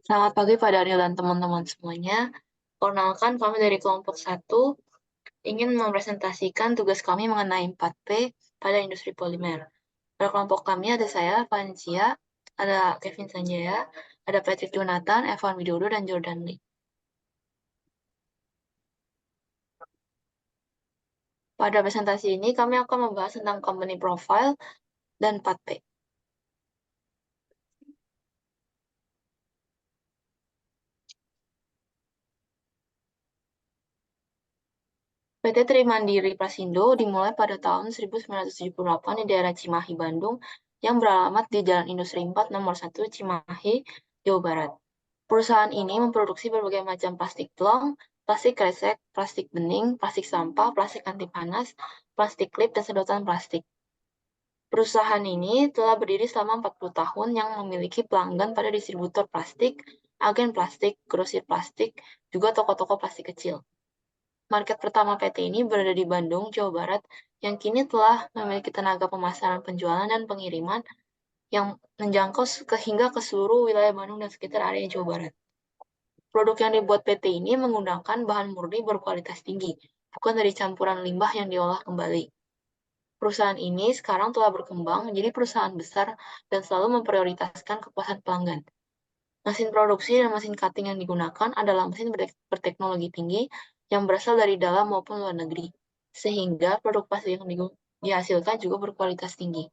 Selamat pagi Pak Daryl dan teman-teman semuanya. Perkenalkan, kami dari kelompok 1 ingin mempresentasikan tugas kami mengenai 4P pada industri polimer. Pada kelompok kami ada saya, Vancia, ada Kevin Sanjaya, ada Patrick Jonathan, Evan Widodo, dan Jordan Lee. Pada presentasi ini, kami akan membahas tentang company profile dan 4P. PT Trimandiri Prasindo dimulai pada tahun 1978 di daerah Cimahi, Bandung, yang beralamat di Jalan Industri 4 Nomor 1 Cimahi, Jawa Barat. Perusahaan ini memproduksi berbagai macam plastik plong, plastik kresek, plastik bening, plastik sampah, plastik anti panas, plastik klip, dan sedotan plastik. Perusahaan ini telah berdiri selama 40 tahun yang memiliki pelanggan pada distributor plastik, agen plastik, grosir plastik, juga toko-toko plastik kecil. Market pertama PT ini berada di Bandung, Jawa Barat, yang kini telah memiliki tenaga pemasaran penjualan dan pengiriman yang menjangkau hingga ke seluruh wilayah Bandung dan sekitar area Jawa Barat. Produk yang dibuat PT ini menggunakan bahan murni berkualitas tinggi, bukan dari campuran limbah yang diolah kembali. Perusahaan ini sekarang telah berkembang menjadi perusahaan besar dan selalu memprioritaskan kepuasan pelanggan. Mesin produksi dan mesin cutting yang digunakan adalah mesin berteknologi tinggi yang berasal dari dalam maupun luar negeri, sehingga produk plastik yang dihasilkan juga berkualitas tinggi.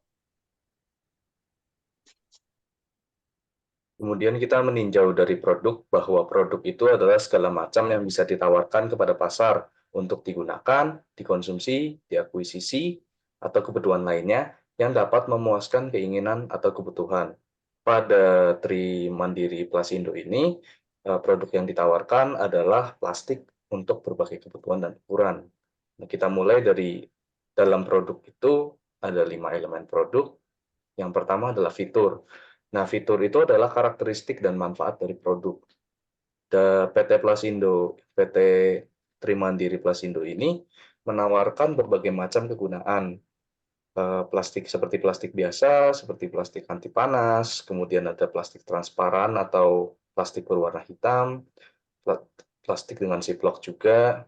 Kemudian kita meninjau dari produk bahwa produk itu adalah segala macam yang bisa ditawarkan kepada pasar untuk digunakan, dikonsumsi, diakuisisi, atau kebutuhan lainnya yang dapat memuaskan keinginan atau kebutuhan. Pada Trimandiri Plasindo ini, produk yang ditawarkan adalah plastik untuk berbagai kebutuhan dan ukuran. Nah, kita mulai dari dalam produk itu ada 5 elemen produk. Yang pertama adalah fitur. Nah, fitur itu adalah karakteristik dan manfaat dari produk. PT Trimandiri Plasindo ini menawarkan berbagai macam kegunaan. Plastik seperti plastik biasa, seperti plastik anti panas, kemudian ada plastik transparan atau plastik berwarna hitam, plastik dengan ziplock juga,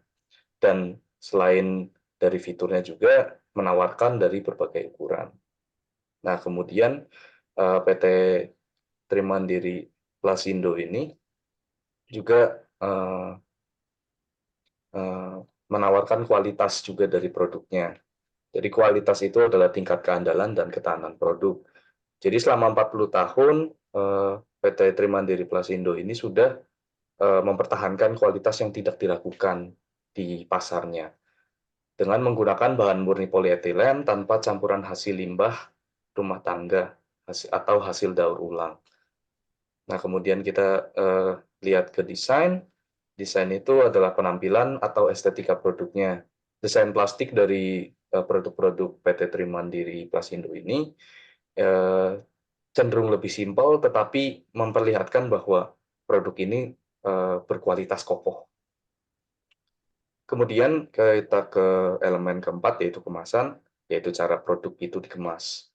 dan selain dari fiturnya juga menawarkan dari berbagai ukuran. Nah, kemudian PT Trimandiri Plasindo ini juga menawarkan kualitas juga dari produknya. Jadi kualitas itu adalah tingkat keandalan dan ketahanan produk. Jadi selama 40 tahun PT Trimandiri Plasindo ini sudah mempertahankan kualitas yang tidak diragukan di pasarnya dengan menggunakan bahan murni polietilen tanpa campuran hasil limbah rumah tangga atau hasil daur ulang. Nah, kemudian kita lihat ke desain. Desain itu adalah penampilan atau estetika produknya. Desain plastik dari produk-produk PT Trimandiri Plasindo ini cenderung lebih simpel, tetapi memperlihatkan bahwa produk ini berkualitas kokoh. Kemudian kita ke elemen keempat, yaitu kemasan, yaitu cara produk itu dikemas.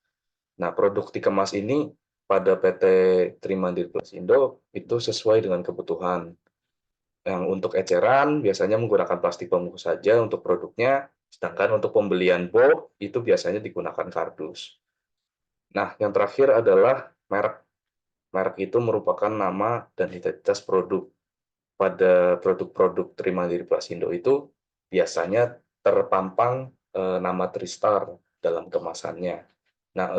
Nah, produk dikemas ini pada PT Trimandiri Plasindo itu sesuai dengan kebutuhan. Yang untuk eceran biasanya menggunakan plastik pembungkus saja untuk produknya, sedangkan untuk pembelian bulk itu biasanya digunakan kardus. Nah, yang terakhir adalah merek. Merek itu merupakan nama dan identitas produk. Pada produk-produk Trimandiri Plasindo itu biasanya terpampang nama Tristar dalam kemasannya. Nah,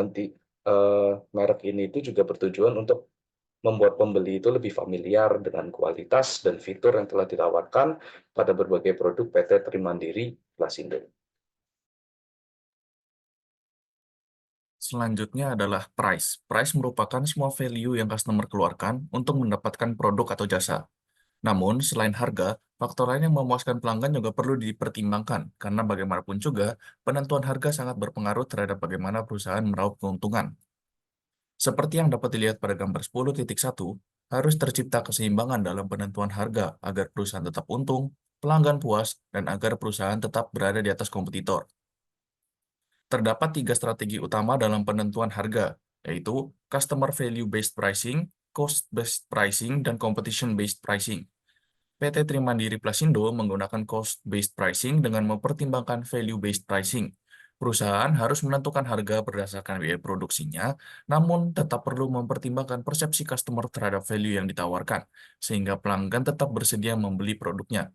merek ini itu juga bertujuan untuk membuat pembeli itu lebih familiar dengan kualitas dan fitur yang telah ditawarkan pada berbagai produk PT Trimandiri Plasindo. Selanjutnya adalah price. Price merupakan semua value yang customer keluarkan untuk mendapatkan produk atau jasa. Namun, selain harga, faktor lain yang memuaskan pelanggan juga perlu dipertimbangkan, karena bagaimanapun juga, penentuan harga sangat berpengaruh terhadap bagaimana perusahaan meraup keuntungan. Seperti yang dapat dilihat pada gambar 10.1, harus tercipta keseimbangan dalam penentuan harga agar perusahaan tetap untung, pelanggan puas, dan agar perusahaan tetap berada di atas kompetitor. Terdapat 3 strategi utama dalam penentuan harga, yaitu Customer Value Based Pricing, Cost Based Pricing, dan Competition Based Pricing. PT Trimandiri Plasindo menggunakan Cost Based Pricing dengan mempertimbangkan Value Based Pricing. Perusahaan harus menentukan harga berdasarkan biaya produksinya, namun tetap perlu mempertimbangkan persepsi customer terhadap value yang ditawarkan, sehingga pelanggan tetap bersedia membeli produknya.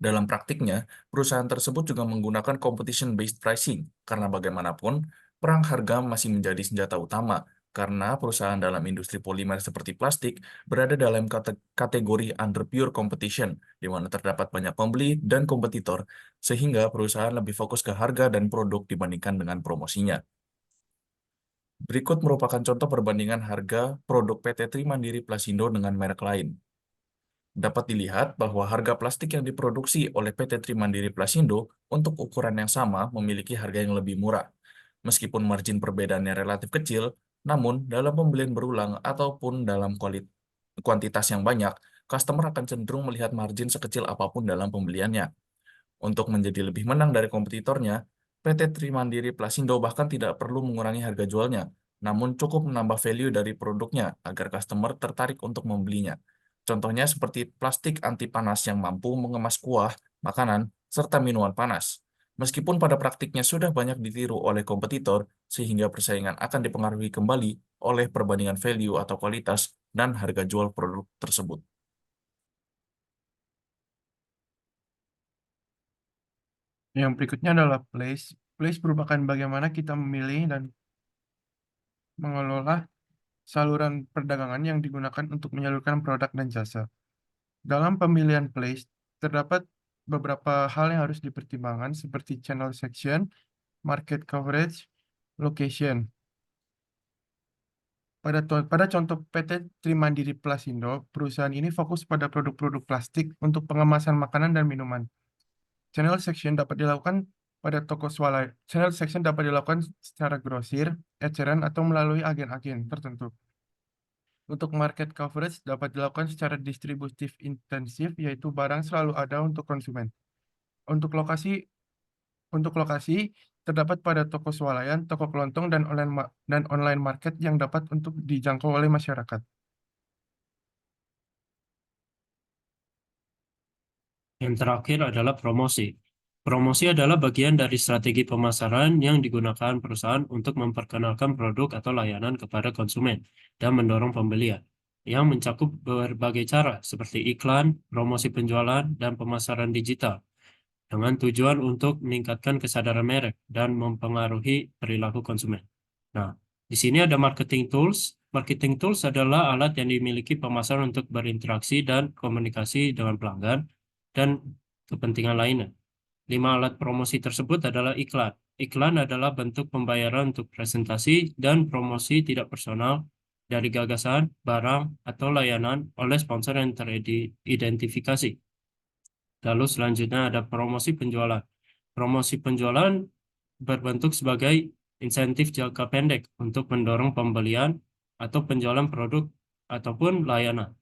Dalam praktiknya, perusahaan tersebut juga menggunakan competition-based pricing, karena bagaimanapun, perang harga masih menjadi senjata utama, karena perusahaan dalam industri polimer seperti plastik berada dalam kategori under pure competition, di mana terdapat banyak pembeli dan kompetitor, sehingga perusahaan lebih fokus ke harga dan produk dibandingkan dengan promosinya. Berikut merupakan contoh perbandingan harga produk PT Trimandiri Plasindo dengan merek lain. Dapat dilihat bahwa harga plastik yang diproduksi oleh PT Trimandiri Plasindo untuk ukuran yang sama memiliki harga yang lebih murah. Meskipun margin perbedaannya relatif kecil, namun dalam pembelian berulang ataupun dalam kuantitas yang banyak, customer akan cenderung melihat margin sekecil apapun dalam pembeliannya. Untuk menjadi lebih menang dari kompetitornya, PT Trimandiri Plasindo bahkan tidak perlu mengurangi harga jualnya, namun cukup menambah value dari produknya agar customer tertarik untuk membelinya. Contohnya seperti plastik anti panas yang mampu mengemas kuah, makanan, serta minuman panas. Meskipun pada praktiknya sudah banyak ditiru oleh kompetitor, sehingga persaingan akan dipengaruhi kembali oleh perbandingan value atau kualitas dan harga jual produk tersebut. Yang berikutnya adalah place. Place merupakan bagaimana kita memilih dan mengelola saluran perdagangan yang digunakan untuk menyalurkan produk dan jasa. Dalam pemilihan place, terdapat beberapa hal yang harus dipertimbangkan seperti channel section, market coverage, location. Pada contoh PT Trimandiri Plasindo, perusahaan ini fokus pada produk-produk plastik untuk pengemasan makanan dan minuman. Channel section dapat dilakukan pada toko swalayan. Channel section dapat dilakukan secara grosir, eceran, atau melalui agen-agen tertentu. Untuk market coverage dapat dilakukan secara distributif intensif, yaitu barang selalu ada untuk konsumen. Untuk lokasi terdapat pada toko swalayan, toko kelontong, dan online market yang dapat untuk dijangkau oleh masyarakat. Yang terakhir adalah promosi. Promosi adalah bagian dari strategi pemasaran yang digunakan perusahaan untuk memperkenalkan produk atau layanan kepada konsumen dan mendorong pembelian, yang mencakup berbagai cara seperti iklan, promosi penjualan, dan pemasaran digital, dengan tujuan untuk meningkatkan kesadaran merek dan mempengaruhi perilaku konsumen. Nah, di sini ada marketing tools. Marketing tools adalah alat yang dimiliki pemasaran untuk berinteraksi dan komunikasi dengan pelanggan dan kepentingan lainnya. 5 alat promosi tersebut adalah iklan. Iklan adalah bentuk pembayaran untuk presentasi dan promosi tidak personal dari gagasan, barang, atau layanan oleh sponsor yang teridentifikasi. Lalu selanjutnya ada promosi penjualan. Promosi penjualan berbentuk sebagai insentif jangka pendek untuk mendorong pembelian atau penjualan produk ataupun layanan.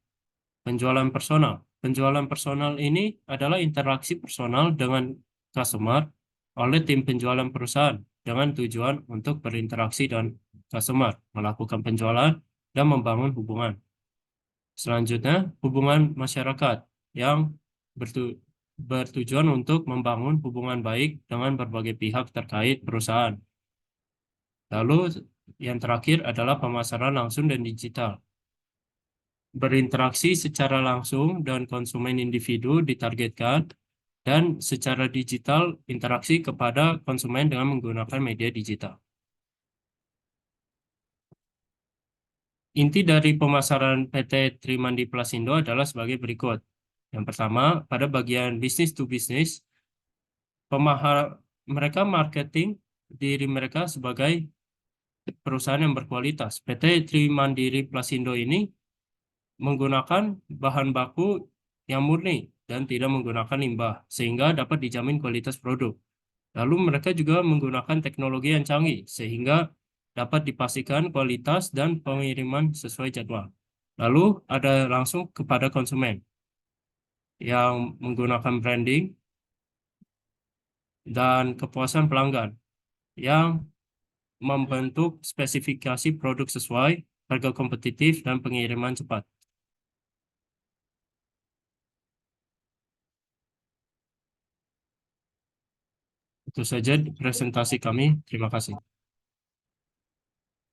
Penjualan personal. Penjualan personal ini adalah interaksi personal dengan customer oleh tim penjualan perusahaan dengan tujuan untuk berinteraksi dengan customer, melakukan penjualan, dan membangun hubungan. Selanjutnya, hubungan masyarakat yang bertujuan untuk membangun hubungan baik dengan berbagai pihak terkait perusahaan. Lalu, yang terakhir adalah pemasaran langsung dan digital. Berinteraksi secara langsung dan konsumen individu ditargetkan, dan secara digital interaksi kepada konsumen dengan menggunakan media digital. Inti dari pemasaran PT Trimandi Plasindo adalah sebagai berikut. Yang pertama, pada bagian business to business, mereka marketing diri mereka sebagai perusahaan yang berkualitas. PT Trimandiri Plasindo ini menggunakan bahan baku yang murni dan tidak menggunakan limbah, sehingga dapat dijamin kualitas produk. Lalu mereka juga menggunakan teknologi yang canggih, sehingga dapat dipastikan kualitas dan pengiriman sesuai jadwal. Lalu ada langsung kepada konsumen yang menggunakan branding dan kepuasan pelanggan. yang membentuk spesifikasi produk sesuai, harga kompetitif, dan pengiriman cepat. Itu saja presentasi kami. Terima kasih.